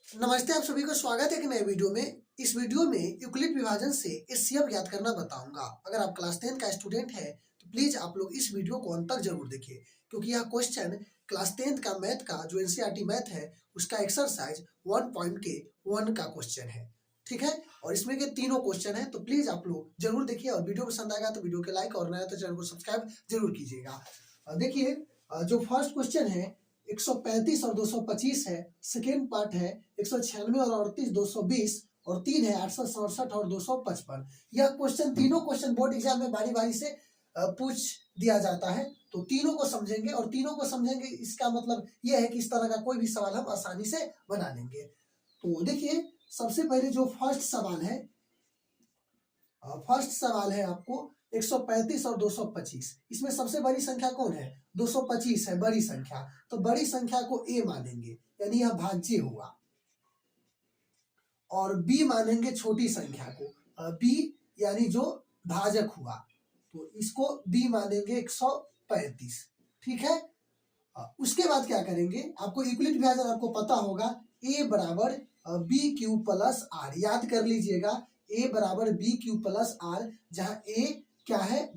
नमस्ते, आप सभी को स्वागत है एक नए वीडियो में। इस वीडियो में यूक्लिड विभाजन से एचसीएफ ज्ञात करना बताऊंगा। अगर आप क्लास 10 का स्टूडेंट है तो प्लीज आप लोग इस वीडियो को अंत तक जरूर देखिए, क्योंकि यह क्वेश्चन क्लास 10 का मैथ का जो एनसीईआरटी मैथ है उसका एक्सरसाइज 1.1 का क्वेश्चन है। ठीक है, और इसमें के तीनों क्वेश्चन है, तो प्लीज आप लोग जरूर देखिए। और वीडियो पसंद आएगा तो वीडियो के लाइक और नया तो चैनल को सब्सक्राइब जरूर कीजिएगा। देखिए, जो फर्स्ट क्वेश्चन है 135 और 225 है। सेकेंड पार्ट है 196 और 38 220 और 3 है 867 और 255। यह क्वेश्चन तीनों क्वेश्चन बोर्ड एग्जाम में बारी बारी से पूछ दिया जाता है, तो तीनों को समझेंगे। और तीनों को समझेंगे इसका मतलब यह है कि इस तरह का कोई भी सवाल हम आसानी से बना लेंगे। तो देखिए, सबसे पहले जो फर्स्ट सवाल है आपको 135 और 225। इसमें सबसे बड़ी संख्या कौन है? 225 है, बड़ी संख्या। तो बड़ी संख्या को a मानेंगे, यानी यह भाज्य हुआ। और b मानेंगे छोटी संख्या को, b यानी जो भाजक हुआ, तो इसको b मानेंगे 135। ठीक है, उसके बाद क्या करेंगे? आपको यूक्लिड विभाजन आपको पता होगा, a बराबर बी क्यू प्लस आर। याद कर लीजिएगा, a बराबर बी क्यू प्लस आर, जहां a क्या है?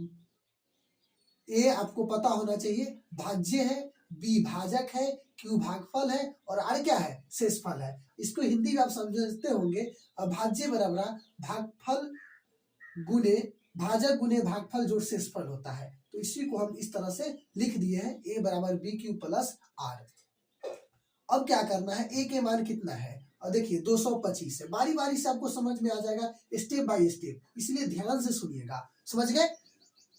a आपको पता होना चाहिए भाज्य है, b भाजक है, q भागफल है और r क्या है? शेषफल है। इसको हिंदी में आप समझते होंगे, भाज्य बराबर भागफल गुने भाजक गुने भागफल जोड़ शेषफल होता है। तो इसी को हम इस तरह से लिख दिए हैं, a बराबर बी क्यू प्लस आर। अब क्या करना है? a के मान कितना है? और देखिए 225 है। बारी बारी से आपको समझ में आ जाएगा, स्टेप बाय स्टेप, इसलिए ध्यान से सुनिएगा। समझ गए?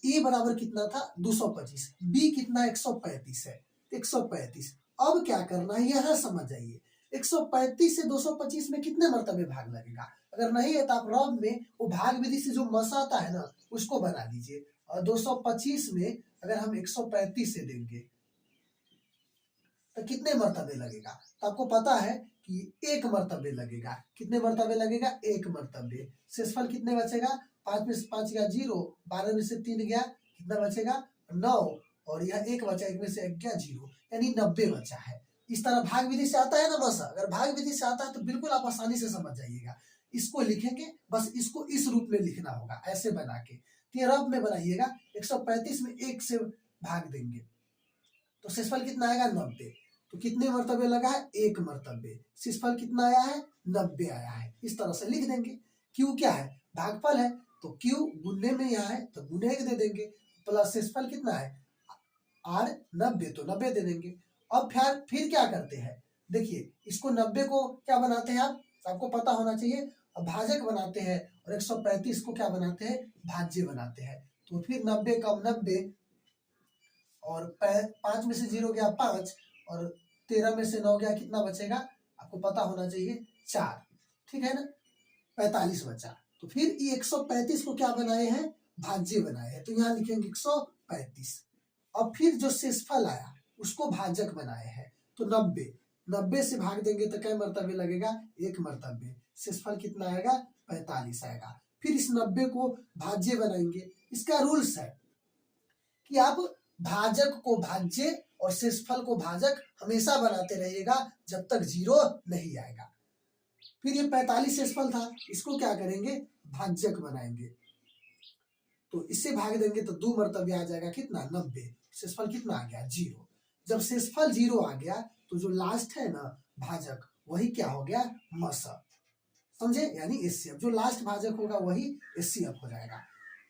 a बराबर कितना था? 225। b कितना? 135 है, 135। अब क्या करना है, यहां समझ जाइए। 135 से 225 में कितने मर्तबे भाग लगेगा? अगर नहीं है तो आप रब में वो भाग विधि से जो मस आता है ना, उसको बना लीजिए। और 225 में अगर हम 135 से देंगे तो कितने मर्तबे लगेगा? तो आपको पता है कि एक मर्तबे लगेगा। कितने मर्तबे लगेगा? एक मर्तबे। शेषफल कितने बचेगा? 5 में से 5 गया 0, 12 में से 3 गया, कितना बचेगा? 9, और यह एक बचा, एक में से 1 गया 0, यानी 90 बचा है। इस तरह भाग विधि से आता है ना मसा। अगर भाग विधि से आता है तो बिल्कुल आप आसानी से समझ जाइएगा। इसको लिखेंगे, बस इसको इस रूप में लिखना होगा, ऐसे बना के। रब में बनाइएगा, 135 में 1 से भाग देंगे तो शेषफल कितना आएगा? 90। तो कितने मर्तबे लगा है? एक मर्तबे। शेषफल कितना आया है? 90 आया है। इस तरह से लिख देंगे। क्यू क्या है? भागफल है, तो क्यू गुने में यहाँ है तो गुने 1 दे देंगे, प्लस शेषफल कितना है? आर 90, तो 90 दे देंगे। अब फिर क्या करते हैं? देखिए, इसको 90 को क्या बनाते हैं आप? आपको पता होना चाहिए, भाजक बनाते हैं। और 135 को क्या बनाते हैं? भाज्य बनाते हैं। तो फिर 90 कम 90, और 5 में से 0 गया 5, और 13 में से 9 गया, कितना बचेगा? आपको पता होना चाहिए 4। ठीक है ना? 45 बचा। तो फिर ये 135 को क्या बनाए हैं? भाज्य बनाए हैं, तो यहाँ लिखेंगे 135। अब फिर जो शेषफल आया उसको भाजक बनाए हैं, तो 90। 90 से भाग देंगे तो क्या मर्तबे लगेगा? एक मर्तबे। शेषफल कितना आएगा? 45 आएगा। फिर इस 90 को भाज्य बनाएंगे। इसका रूल्स है कि आप भाजक को भाज्य और शेषफल को भाजक हमेशा बनाते रहिएगा जब तक 0 नहीं आएगा। फिर ये 45 शेषफल था, इसको क्या करेंगे? भाजक बनाएंगे। तो इससे भाग देंगे तो 2 मर्तबे आ जाएगा, कितना? 90। शेषफल कितना आ गया? 0। जब शेषफल 0 आ गया तो जो लास्ट है ना भाजक, वही क्या हो गया? मस। समझे? यानी एचसीएफ। जो लास्ट भाजक होगा वही एचसीएफ हो जाएगा।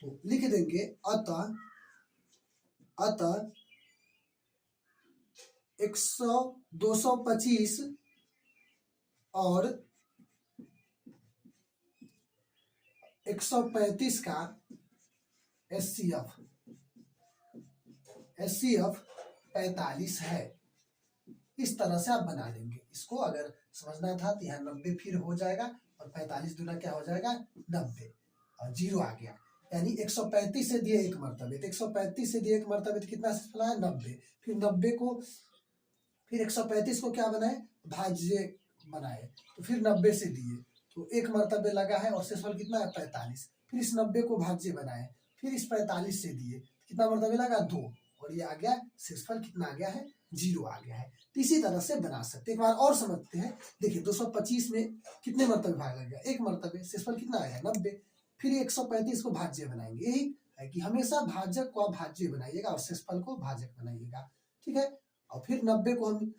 तो लिख देंगे, अतः 225 और 135 का एचसीएफ 45 है। इस तरह से आप बना लेंगे। इसको अगर समझना था तो यहाँ 90 फिर हो जाएगा, और 45 दूना क्या हो जाएगा? 90, और 0 आ गया, यानी 135 से दिए एक मर्तबे। तो 135 से दिए एक मर्तबे तो कितना शेषफल आया? 90। फिर 90 को, फिर 135 को क्या बनाए? भाज्य बनाए। तो फिर 90 से दिए तो एक मर्तबे लगा है, और शेषफल कितना है? 45। फिर इस 90 को भाज्य बनाए, फिर इस 45 से दिए, कितना मर्तबे लगा? 2, और ये आ गया शेषफल कितना आ गया है? जीरो आ गया है। तो इसी तरह से बना सकते हैं। एक बार और समझते हैं। देखिए 225 में कितने मरतबे भाग लगेगा, एक मरतबे, शेषफल कितना आएगा 90। फिर 135 को भाज्य बनाएंगे। यही है कि हमेशा भाजक को आप भाज्य बनाइएगा और शेषफल को भाजक बनाइएगा, ठीक है। और फिर 90 को हम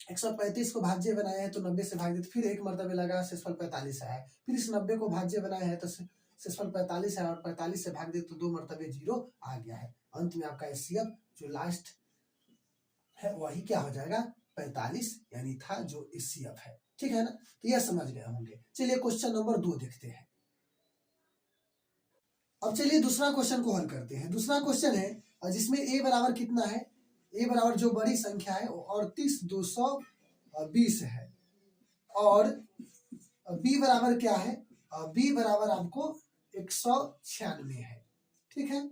135 को भाज्य बनाए हैं तो 90 से भाग देते, फिर एक मरतबे लगा, शेषफल 45 आया। फिर इस 90 को भाज्य बनाए हैं तो शेषफल 45 है और 45 से भाग दे तो 2 मरतबे जीरो आ गया है। अंत में आपका एचसीएफ जो लास्ट है वही क्या हो जाएगा 45, यानी था जो एचसीएफ है, ठीक है ना। तो यह समझ गए होंगे। चलिए क्वेश्चन नंबर 2 देखते हैं। अब चलिए दूसरा क्वेश्चन को हल करते हैं। दूसरा क्वेश्चन है जिसमें a बराबर कितना है, a बराबर जो बड़ी संख्या है वो 38,220 है और b बराबर क्या है, b बराबर आपको 196 है, ठीक है।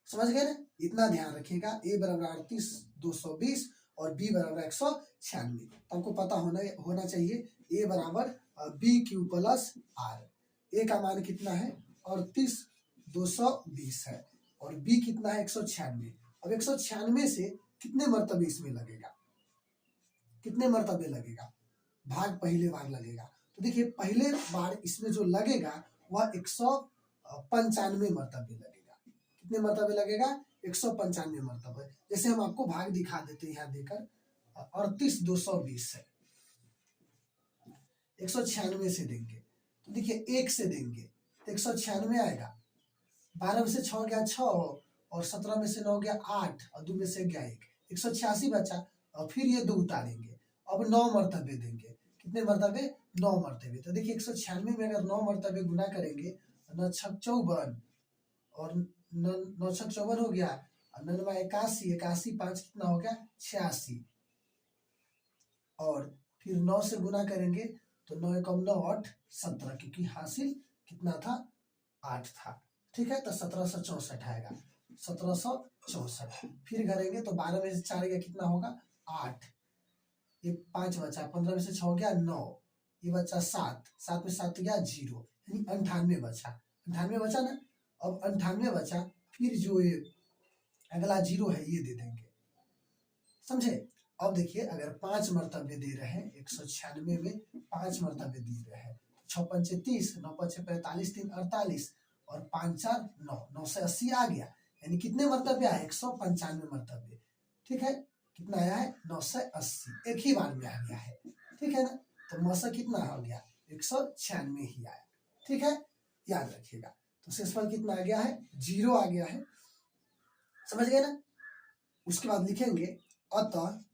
समझ गए ना, इतना ध्यान रखिएगा। a बराबर 38,220 और b बराबर 196। तो आपको पता होना चाहिए a बराबर BQ प्लस R। a का मान कितना है 38,220 है और b कितना है 196। अब 196 से कितने मरतबे इसमें लगेगा, कितने मरतबे लगेगा, भाग पहले बार लगेगा। तो देखिए पहले बार इसमें जो लगेगा वह 195 मरतबे लगेगा। कितने मरतबे लगेगा 195 मरतबे। जैसे हम आपको भाग दिखा देते हैं यहाँ देकर 38,220 है 196 से देंगे तो देखिए 1 से देंगे तो 196 आएगा। 12 में से 6 गया 6 और 17 में से 9 गया 8 और 2 में से गया 1, 186 बचा। और फिर ये 2 उतारेंगे, अब 9 मरतबे देंगे। कितने मरतबे 9 मरतबे। तो देखिए 196 में अगर 9 मरतबे गुना करेंगे 9 छक 54 और 9 छक 54 हो गया, 9 81, 81 5 कितना हो गया 86 और फिर 9 से गुना करेंगे तो 9 एकम 9 8 17 क्योंकि हासिल कितना था 8 था, ठीक है। तो 1764 आएगा 1764। फिर करेंगे तो 12 में से 4 गया कितना होगा 8, ये 5 बचा, 15 में से 6 गया 9, ये बचा 7, 7 में 7 गया 0, यानी 98 बचा। 98 बचा ना। अब 98 बचा, फिर जो ये अगला 0 है ये दे देंगे, समझे। अब देखिए अगर 5 मरतबे दे रहे हैं 196 में 5 मरतबे दे रहे हैं 6 पंचे 30, 9 पंचे 45, 3 48 और 5 4 9, 9 से 80 आ गया। यानी कितने मरतबे आए 195 मरतबे, ठीक है। कितना आया है 9 से 80, एक ही बार में आ गया है, ठीक है ना। तो मौसा कितना हो गया 196 ही आया, ठीक है, याद रखिएगा। तो शेषफल कितना आ गया है 0 आ गया है, समझ गए ना। उसके बाद लिखेंगे अतः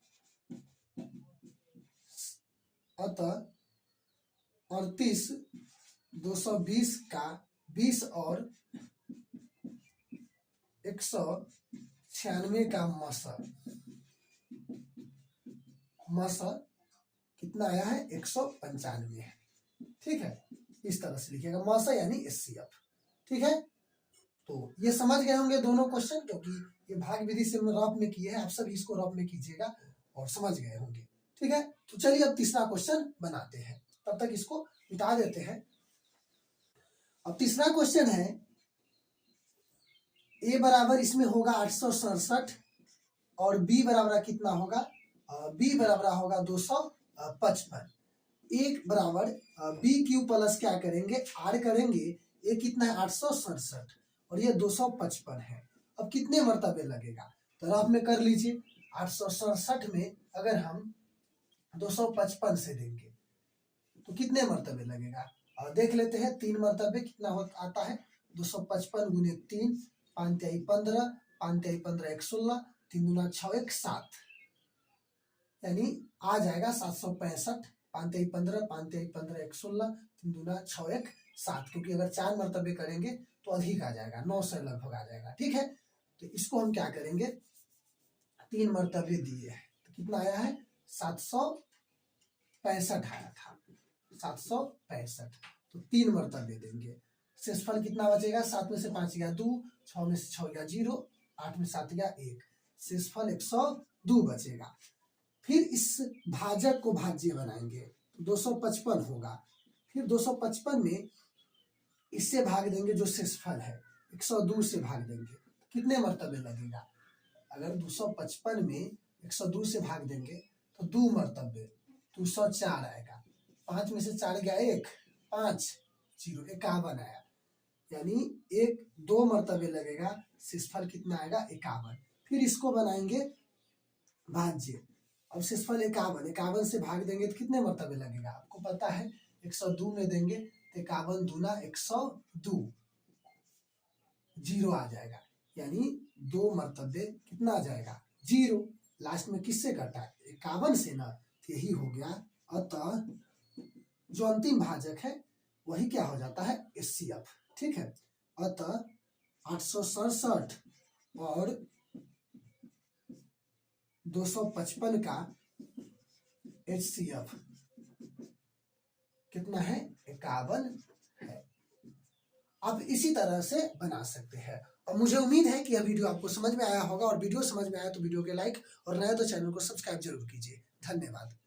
38,220 का 20 और 196 का मसा कितना आया है 195 है, ठीक है। इस तरह से लिखिएगा मसा यानी एचसीएफ, ठीक है। तो ये समझ गए होंगे दोनों क्वेश्चन, क्योंकि ये भाग विधि से रफ में किए हैं। आप सब इसको रफ में कीजिएगा और समझ गए होंगे, ठीक है। तो चलिए अब तीसरा क्वेश्चन बनाते हैं, तब तक इसको मिटा देते हैं। अब तीसरा क्वेश्चन है a बराबर इसमें होगा 867 और b बराबर कितना होगा b बराबर होगा 255। एक बराबर बी क्यू प्लस क्या करेंगे r करेंगे। ये कितना है 867 और ये 255 है। अब कितने मरतबे लगेगा तो रफ में कर लीजिए। 867 में अगर हम 255 से देंगे तो कितने मरतबे लगेगा देख लेते हैं। 3 मरतबे कितना आता है 255 गुने 3, 5 तिहाई 15, 5 तिहाई 15 1 16, 3 दूना 6 1 7, यानी आ जाएगा 765। 5 तिहाई 15, 5 तिहाई 15 1 16, 3 दूना 6 1 7, क्योंकि अगर 4 मरतबे करेंगे तो अधिक आ जाएगा, 9 से लगभग आ जाएगा, ठीक है। तो इसको हम क्या करेंगे 3 मरतबे दिए हैं तो कितना आया है 765 आया था, 765। तो 3 मरतबे देंगे। शेषफल कितना बचेगा 7 में से 5 गया 2, 6 में से 6 गया 0, 8 में 7 गया 1, शेषफल 102 बचेगा। फिर इस भाजक को भाज्य बनाएंगे 255 होगा। फिर 255 में इससे भाग देंगे जो शेषफल है 102 से भाग देंगे, कितने मरतबे लगेगा अगर 255 में 102 से भाग देंगे तो 2 मरतबे 204 आएगा। 5 में से 4 गया 1, 5 0 51 आया। यानी 2 मरतबे लगेगा, शेषफल कितना आएगा 51। फिर इसको बनाएंगे भाज्य। अब शेषफल 51 से भाग देंगे तो कितने मरतबे लगेगा आपको पता है। 102 में देंगे तो 51 दूना 102, 0 आ जाएगा। यानी 2 मरतबे कितना आ जाएगा 0। लास्ट में किससे कटा है 51 से ना, यही हो गया। अतः जो अंतिम भाजक है वही क्या हो जाता है HCF। ठीक है, अतः 867 और 255 का HCF कितना है 51 है। आप इसी तरह से बना सकते हैं। और मुझे उम्मीद है कि यह वीडियो आपको समझ में आया होगा, और वीडियो समझ में आया तो वीडियो के लाइक और नया तो चैनल को सब्सक्राइब जरूर कीजिए। धन्यवाद।